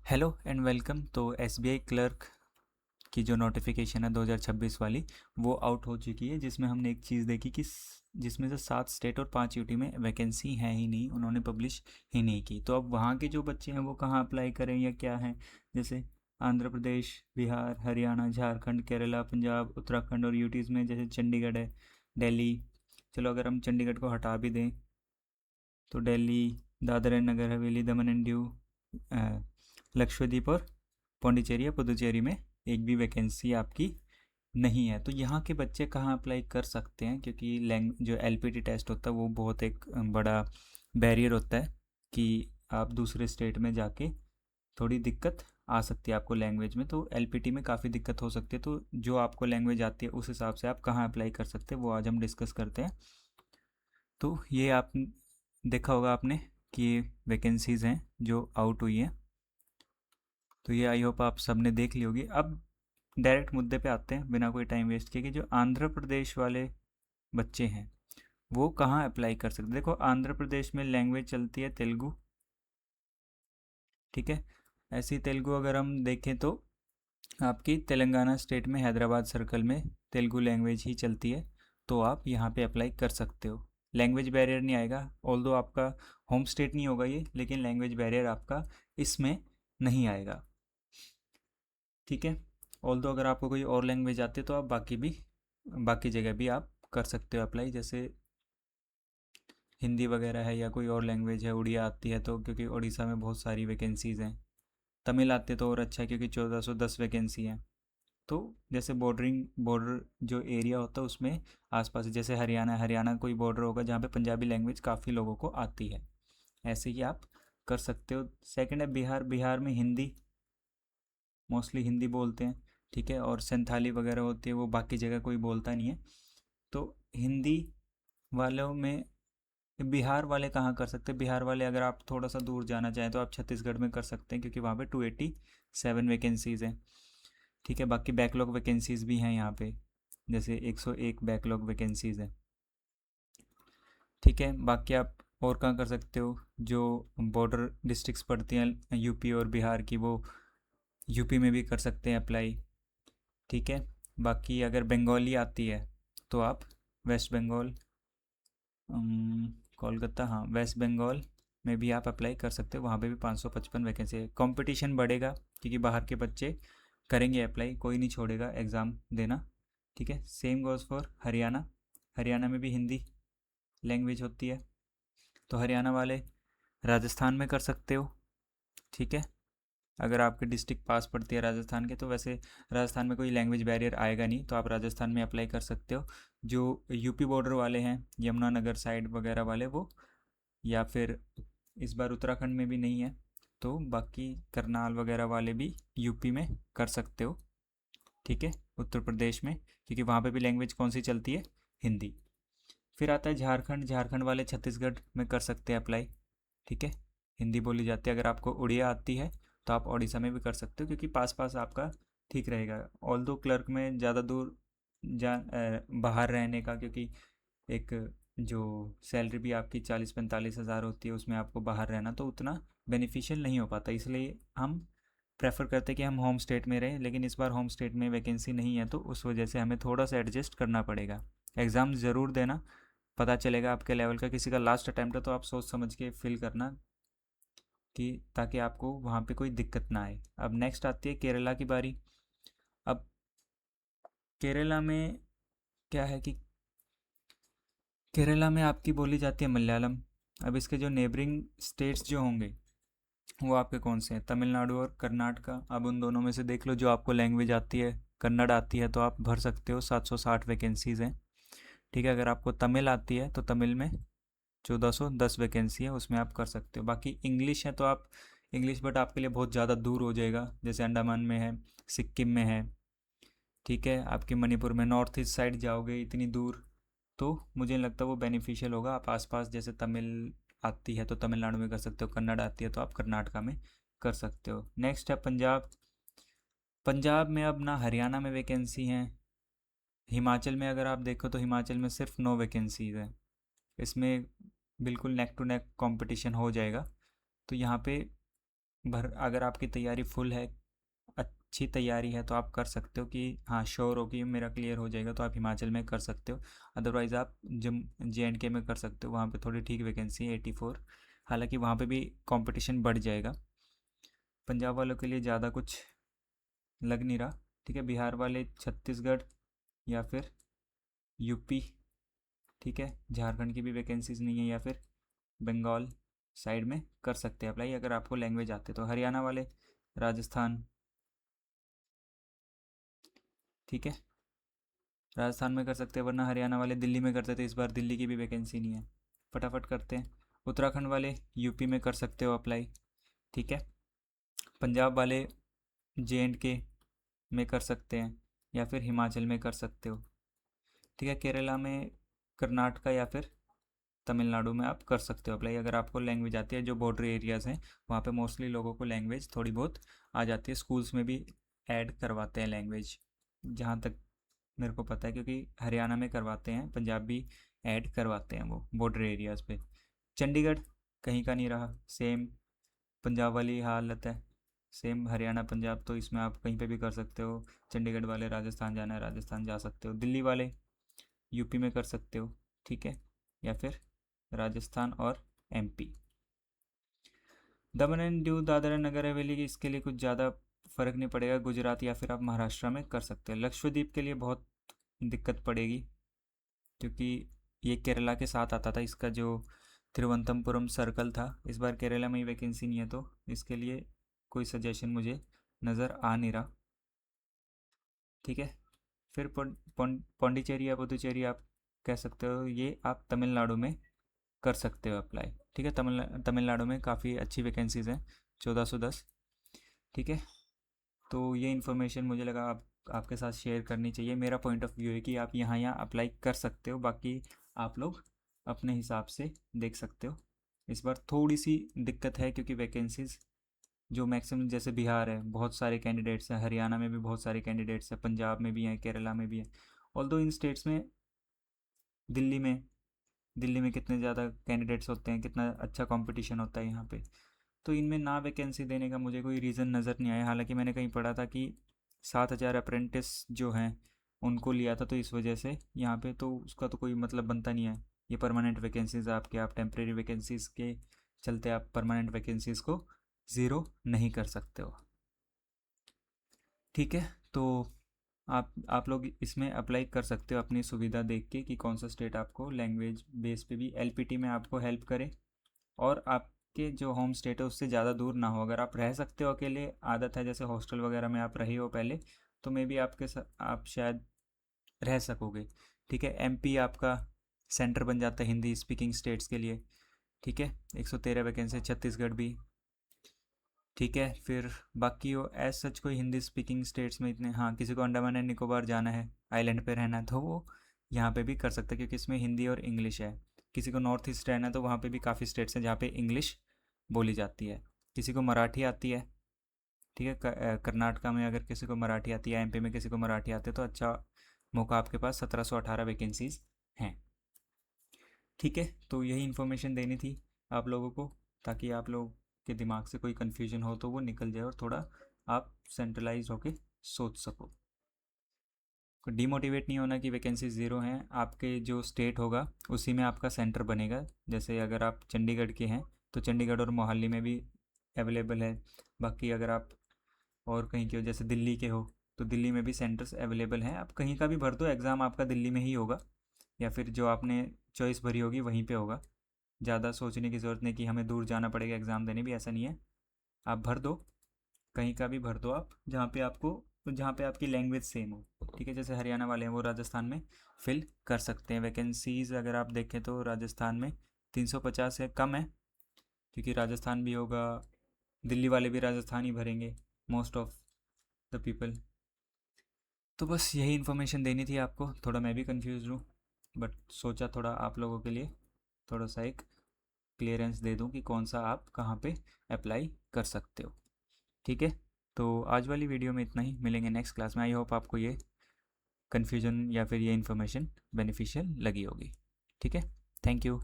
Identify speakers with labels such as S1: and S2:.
S1: Hello and welcome. तो SBI clerk की जो नोटिफिकेशन है 2026 वाली, वो आउट हो चुकी है, जिसमें हमने एक चीज़ देखी कि जिसमें से 7 स्टेट और 5 यूटी में वैकेंसी है ही नहीं, उन्होंने पब्लिश ही नहीं की। तो अब वहाँ के जो बच्चे हैं वो कहाँ अप्लाई करें या क्या है, जैसे आंध्र प्रदेश, बिहार, हरियाणा, झारखंड, केरला, पंजाब, उत्तराखंड और यूटीज़ में जैसे चंडीगढ़ है, दिल्ली। चलो अगर हम चंडीगढ़ को हटा भी दें तो Delhi, Dadar and Nagar Haveli, Daman and Diu, Lakshadweep और पौंडीचेरी या पुदुचेरी में एक भी वैकेंसी आपकी नहीं है। तो यहाँ के बच्चे कहाँ अप्लाई कर सकते हैं, क्योंकि लैंग जो एलपीटी टेस्ट होता है वो बहुत एक बड़ा बैरियर होता है कि आप दूसरे स्टेट में जाके थोड़ी दिक्कत आ सकती है आपको लैंग्वेज में। तो एलपीटी में काफ़ी दिक्कत हो सकती है। तो जो आपको लैंग्वेज आती है उस हिसाब से आप कहाँ अप्लाई कर सकते हैं वो आज हम डिस्कस करते हैं। तो ये आप देखा होगा आपने कि ये वैकेंसीज़ हैं जो आउट हुई हैं। तो ये आई होप आप सबने देख ली होगी। अब डायरेक्ट मुद्दे पे आते हैं बिना कोई टाइम वेस्ट किए कि जो आंध्र प्रदेश वाले बच्चे हैं वो कहाँ अप्लाई कर सकते हैं। देखो, आंध्र प्रदेश में लैंग्वेज चलती है तेलुगु, ठीक है। ऐसी तेलुगु अगर हम देखें तो आपकी तेलंगाना स्टेट में हैदराबाद सर्कल में तेलुगु लैंग्वेज ही चलती है। तो आप यहाँ पे अप्लाई कर सकते हो, लैंग्वेज बैरियर नहीं आएगा। ऑल्दो आपका होम स्टेट नहीं होगा ये, लेकिन लैंग्वेज बैरियर आपका इसमें नहीं आएगा, ठीक है। ऑल्दो अगर आपको कोई और लैंग्वेज आती है तो आप बाकी जगह भी आप कर सकते हो अप्लाई, जैसे हिंदी वगैरह है या कोई और लैंग्वेज है, उड़िया आती है तो, क्योंकि उड़ीसा में बहुत सारी वैकेंसीज़ हैं। तमिल आती है तो और अच्छा है क्योंकि 1410 वैकेंसी हैं। तो जैसे बॉर्डर जो एरिया होता है उसमें आसपास, जैसे हरियाणा कोई बॉर्डर होगा जहाँ पे पंजाबी लैंग्वेज काफ़ी लोगों को आती है, ऐसे ही आप कर सकते हो। सेकंड है बिहार। बिहार में हिंदी, मोस्टली हिंदी बोलते हैं, ठीक है। और संथाली वगैरह होती है, वो बाकी जगह कोई बोलता नहीं है। तो हिंदी वालों में बिहार वाले कहाँ कर सकते हैं। बिहार वाले अगर आप थोड़ा सा दूर जाना चाहें तो आप छत्तीसगढ़ में कर सकते हैं, क्योंकि वहाँ पे 287 वैकेंसीज़ हैं, ठीक है। बाकी बैकलॉग वैकेंसीज़ भी हैं यहाँ पे, जैसे 101 बैकलॉग वैकेंसीज़ हैं, ठीक है। बाकी आप और कहाँ कर सकते हो, जो बॉर्डर डिस्ट्रिक्ट्स पड़ती हैं यूपी और बिहार की, वो यूपी में भी कर सकते हैं अप्लाई, ठीक है। बाकी अगर बंगाली आती है तो आप वेस्ट बंगाल, कोलकाता, हाँ वेस्ट बंगाल में भी आप अप्लाई कर सकते हो। वहाँ पे भी 555 वैकेंसी है। कंपटीशन बढ़ेगा क्योंकि बाहर के बच्चे करेंगे अप्लाई, कोई नहीं छोड़ेगा एग्ज़ाम देना, ठीक है। Same goes for Haryana. Haryana में भी हिंदी लैंग्वेज होती है, तो हरियाणा वाले राजस्थान में कर सकते हो, ठीक है। अगर आपकी डिस्ट्रिक्ट पास पड़ती है राजस्थान के तो वैसे राजस्थान में कोई लैंग्वेज बैरियर आएगा नहीं, तो आप राजस्थान में अप्लाई कर सकते हो। जो यूपी बॉर्डर वाले हैं, यमुनानगर साइड वगैरह वाले, वो, या फिर इस बार उत्तराखंड में भी नहीं है तो बाकी करनाल वगैरह वाले भी यूपी में कर सकते हो, ठीक है। उत्तर प्रदेश में, क्योंकि वहाँ पे भी लैंग्वेज कौन सी चलती है, हिंदी। फिर आता है झारखंड। झारखंड वाले छत्तीसगढ़ में कर सकते हैं अप्लाई, ठीक है। हिंदी बोली जाती है। अगर आपको उड़िया आती है तो आप उड़ीसा में भी कर सकते हो, क्योंकि पास पास आपका ठीक रहेगा। ऑल दो क्लर्क में ज़्यादा दूर बाहर रहने का, क्योंकि एक जो सैलरी भी आपकी 40-45 हज़ार होती है, उसमें आपको बाहर रहना तो उतना बेनिफिशियल नहीं हो पाता। इसलिए हम प्रेफर करते हैं कि हम होम स्टेट में रहें, लेकिन इस बार होम स्टेट में वैकेंसी नहीं है तो उस वजह से हमें थोड़ा सा एडजस्ट करना पड़ेगा। एग्ज़ाम ज़रूर देना, पता चलेगा आपके लेवल का। किसी का लास्ट अटैम्प्ट है तो आप सोच समझ के फिल करना, कि ताकि आपको वहाँ पे कोई दिक्कत ना आए। अब नेक्स्ट आती है केरला की बारी। अब केरला में क्या है कि केरला में आपकी बोली जाती है मलयालम। अब इसके जो नेबरिंग स्टेट्स जो होंगे वो आपके कौन से हैं, तमिलनाडु और कर्नाटका। अब उन दोनों में से देख लो जो आपको लैंग्वेज आती है। कन्नड़ आती है तो आप भर सकते हो, 760 वैकेंसीज़ हैं, ठीक है। अगर आपको तमिल आती है तो तमिल में 1410 वैकेंसी है, उसमें आप कर सकते हो। बाकी इंग्लिश है तो आप इंग्लिश, बट आपके लिए बहुत ज़्यादा दूर हो जाएगा, जैसे अंडमान में है, सिक्किम में है, ठीक है। आपके मणिपुर में, नॉर्थ ईस्ट साइड जाओगे इतनी दूर, तो मुझे नहीं लगता वो बेनिफिशियल होगा। आप आसपास जैसे तमिल आती है तो तमिलनाडु में कर सकते हो, कन्नड़ आती है तो आप कर्नाटका में कर सकते हो। नेक्स्ट है पंजाब। पंजाब में अब ना हरियाणा में वैकेंसी हैं। हिमाचल में अगर आप देखो तो हिमाचल में सिर्फ 9 वैकेंसीज़ हैं। इसमें बिल्कुल नेक टू नेक कंपटीशन हो जाएगा। तो यहाँ पे भर अगर आपकी तैयारी फुल है, अच्छी तैयारी है, तो आप कर सकते हो कि हाँ श्योर हो कि मेरा क्लियर हो जाएगा, तो आप हिमाचल में कर सकते हो। अदरवाइज़ आप जम JNK में कर सकते हो, वहाँ पे थोड़ी ठीक वैकेंसी है 84। हालांकि वहाँ पे भी कंपटीशन बढ़ जाएगा। पंजाब वालों के लिए ज़्यादा कुछ लग नहीं रहा। ठीक है, बिहार वाले छत्तीसगढ़ या फिर यूपी, ठीक है, झारखंड की भी वैकेंसीज नहीं है, या फिर बंगाल साइड में कर सकते हैं अप्लाई अगर आपको लैंग्वेज आते तो। हरियाणा वाले राजस्थान, ठीक है, राजस्थान में कर सकते हैं, वरना हरियाणा वाले दिल्ली में करते थे, इस बार दिल्ली की भी वैकेंसी नहीं है। फटाफट करते हैं। उत्तराखंड वाले यूपी में कर सकते हो अप्लाई, ठीक है। पंजाब वाले JNK में कर सकते हैं, या फिर हिमाचल में कर सकते हो, ठीक है। केरला में, कर्नाटका या फिर तमिलनाडु में आप कर सकते हो अप्लाई अगर आपको लैंग्वेज आती है। जो बॉर्डर एरियाज़ हैं वहाँ पे मोस्टली लोगों को लैंग्वेज थोड़ी बहुत आ जाती है, स्कूल्स में भी ऐड करवाते हैं लैंग्वेज, जहाँ तक मेरे को पता है, क्योंकि हरियाणा में करवाते हैं, पंजाब भी ऐड करवाते हैं वो बॉर्डर एरियाज़ पे। चंडीगढ़ कहीं का नहीं रहा, सेम पंजाब वाली हालत है, सेम हरियाणा पंजाब, तो इसमें आप कहीं पे भी कर सकते हो। चंडीगढ़ वाले राजस्थान जाना है, राजस्थान जा सकते हो। दिल्ली वाले यूपी में कर सकते हो, ठीक है, या फिर राजस्थान और MP। Daman and Diu, Dadra and Nagar Haveli की, इसके लिए कुछ ज़्यादा फ़र्क नहीं पड़ेगा, गुजरात या फिर आप महाराष्ट्र में कर सकते हैं। लक्षद्वीप के लिए बहुत दिक्कत पड़ेगी, क्योंकि ये केरला के साथ आता था, इसका जो तिरुवनंतपुरम सर्कल था, इस बार केरला में ही वैकेंसी नहीं है, तो इसके लिए कोई सजेशन मुझे नज़र आ नहीं रहा, ठीक है। फिर पौंडीचेरी या पुदुचेरी आप कह सकते हो, ये आप तमिलनाडु में कर सकते हो अप्लाई, ठीक है। तमिलनाडु में काफ़ी अच्छी वैकेंसीज़ हैं, 1410, ठीक है। तो ये इन्फॉर्मेशन मुझे लगा आपके साथ शेयर करनी चाहिए। मेरा पॉइंट ऑफ व्यू है कि आप यहाँ अप्लाई कर सकते हो, बाकी आप लोग अपने हिसाब से देख सकते हो। इस बार थोड़ी सी दिक्कत है, क्योंकि वैकेंसीज़ जो मैक्सिमम, जैसे बिहार है बहुत सारे कैंडिडेट्स हैं, हरियाणा में भी बहुत सारे कैंडिडेट्स हैं, पंजाब में भी हैं, केरला में भी हैं। ऑल्दो इन स्टेट्स में, दिल्ली में, कितने ज़्यादा कैंडिडेट्स होते हैं, कितना अच्छा कंपटीशन होता है यहाँ पे, तो इनमें ना वैकेंसी देने का मुझे कोई रीज़न नज़र नहीं आया। हालांकि मैंने कहीं पढ़ा था कि 7,000 अप्रेंटिस जो हैं उनको लिया था, तो इस वजह से यहाँ पे तो उसका तो कोई मतलब बनता नहीं है। ये परमानेंट वैकेंसीज़ आपके, आप टेम्प्रेरी वैकेंसीज़ के चलते आप परमानेंट वैकेंसीज़ को ज़ीरो नहीं कर सकते हो, ठीक है। तो आप लोग इसमें अप्लाई कर सकते हो अपनी सुविधा देख के कि कौन सा स्टेट आपको लैंग्वेज बेस पे भी LPT में आपको हेल्प करे, और आपके जो होम स्टेट है उससे ज़्यादा दूर ना हो। अगर आप रह सकते हो अकेले, आदत है जैसे हॉस्टल वगैरह में आप रहे हो पहले, तो मे बी आपके साथ आप शायद रह सकोगे, ठीक है। MP आपका सेंटर बन जाता है हिंदी स्पीकिंग स्टेट्स के लिए, ठीक है। 113 वैकेंसी, छत्तीसगढ़ भी, ठीक है। फिर बाकी वो एज सच कोई हिंदी स्पीकिंग स्टेट्स में इतने, हाँ, किसी को अंडमान एंड निकोबार जाना है, आइलैंड पे रहना है, तो वो यहाँ पे भी कर सकते हैं, क्योंकि इसमें हिंदी और इंग्लिश है। किसी को नॉर्थ ईस्ट रहना है, तो वहाँ पे भी काफ़ी स्टेट्स हैं जहाँ पे इंग्लिश बोली जाती है। किसी को मराठी आती है, ठीक है, कर्नाटका में अगर किसी को मराठी आती है, MP में किसी को मराठी आती है, तो अच्छा मौका आपके पास, 1718 वैकेंसीज़ हैं, ठीक है। तो यही इन्फॉर्मेशन देनी थी आप लोगों को, ताकि आप लोग के दिमाग से कोई कन्फ्यूजन हो तो वो निकल जाए, और थोड़ा आप सेंट्रलाइज होके सोच सको। डिमोटिवेट नहीं होना कि वैकेंसी ज़ीरो हैं, आपके जो स्टेट होगा उसी में आपका सेंटर बनेगा। जैसे अगर आप चंडीगढ़ के हैं तो चंडीगढ़ और मोहाली में भी अवेलेबल है। बाकी अगर आप और कहीं के हो, जैसे दिल्ली के हो, तो दिल्ली में भी सेंटर्स अवेलेबल हैं, आप कहीं का भी भर दो, एग्ज़ाम आपका दिल्ली में ही होगा, या फिर जो आपने चॉइस भरी होगी वहीं पे होगा। ज़्यादा सोचने की ज़रूरत नहीं कि हमें दूर जाना पड़ेगा एग्ज़ाम देने, भी ऐसा नहीं है। आप भर दो, कहीं का भी भर दो आप, जहाँ पे आपकी लैंग्वेज सेम हो, ठीक है। जैसे हरियाणा वाले हैं वो राजस्थान में फिल कर सकते हैं। वैकेंसीज़ अगर आप देखें तो राजस्थान में 350 है, कम है, क्योंकि राजस्थान भी होगा, दिल्ली वाले भी राजस्थान ही भरेंगे मोस्ट ऑफ द पीपल। तो बस यही इन्फॉर्मेशन देनी थी आपको। थोड़ा मैं भी कंफ्यूज हूँ, बट सोचा थोड़ा आप लोगों के लिए थोड़ा सा एक क्लियरेंस दे दूँ कि कौन सा आप कहाँ पे अप्लाई कर सकते हो, ठीक है। तो आज वाली वीडियो में इतना ही, मिलेंगे नेक्स्ट क्लास में। आई होप आपको ये कन्फ्यूजन या फिर ये इन्फॉर्मेशन बेनिफिशियल लगी होगी, ठीक है। Thank you.